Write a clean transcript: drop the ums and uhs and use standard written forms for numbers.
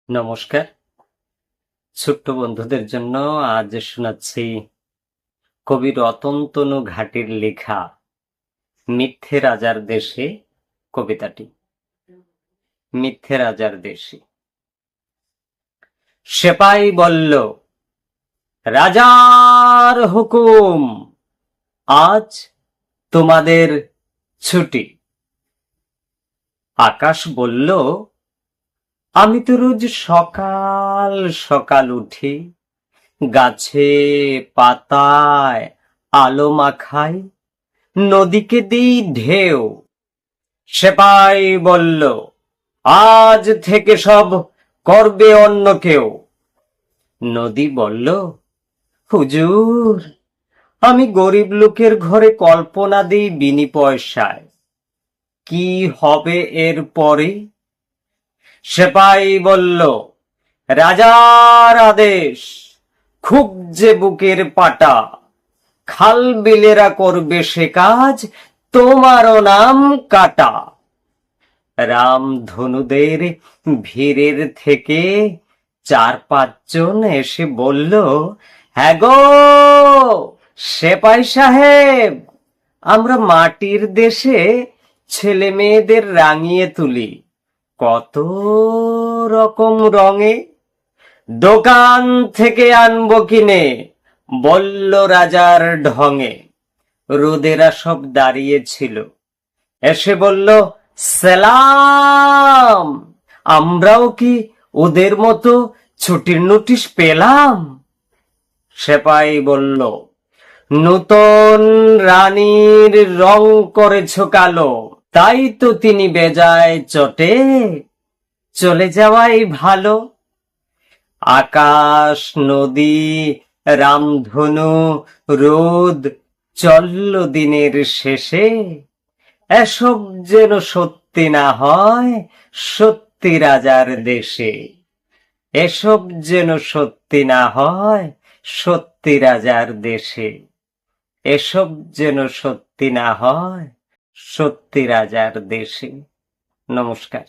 নমস্কার। ছোট্ট বন্ধুদের জন্য আজ শোনাচ্ছি কবি রতনতনু ঘাটির লেখা মিথ্যে রাজার দেশে কবিতাটি। মিথ্যে রাজার দেশে। সেপাই বলল, রাজার হুকুম, আজ তোমাদের ছুটি। আকাশ বলল, আমি তো রোজ সকাল সকাল উঠি, গাছে পাতায় আলো মাখাই, নদীকে দিই ঢেউ। সেপাই বলল, আজ থেকে সব করবে অন্য কেউ। নদী বলল, হুজুর, আমি গরিব লোকের ঘরে কল্পনা দিই বিনি পয়সায়, কি হবে এর পরে? সেপাই বলল, রাজার আদেশ, খুব যে বুকের পাটা, খাল বিলেরা করবে সে কাজ, তোমারও নাম কাটা। রামধনুদের ভিড়ের থেকে 4-5 জন এসে বলল, হ্যাঁ গো সেপাই সাহেব, আমরা মাটির দেশে ছেলে মেয়েদের রাঙিয়ে তুলি কত রকম রঙে, দোকান থেকে আনবো কিনে, বলল রাজার ঢঙে। রোদেরা সব দাঁড়িয়েছিল, এসে বলল, সালাম, আমরাও কি ওদের মতো ছুটির নোটিশ পেলাম? সেপাই বলল, নূতন রানীর রং করেছ কালো, তাই তো তিনি বেজায় চটে, চলে যাওয়াই ভালো। আকাশ, নদী, রামধনু, রোদ চলল দিনের শেষে, এসব যেন সত্যি না হয় সত্যি রাজার দেশে। এসব যেন সত্যি না হয় সত্যি রাজার দেশে। এসব যেন সত্যি না হয় সত্যি রাজার দেশে। নমস্কার।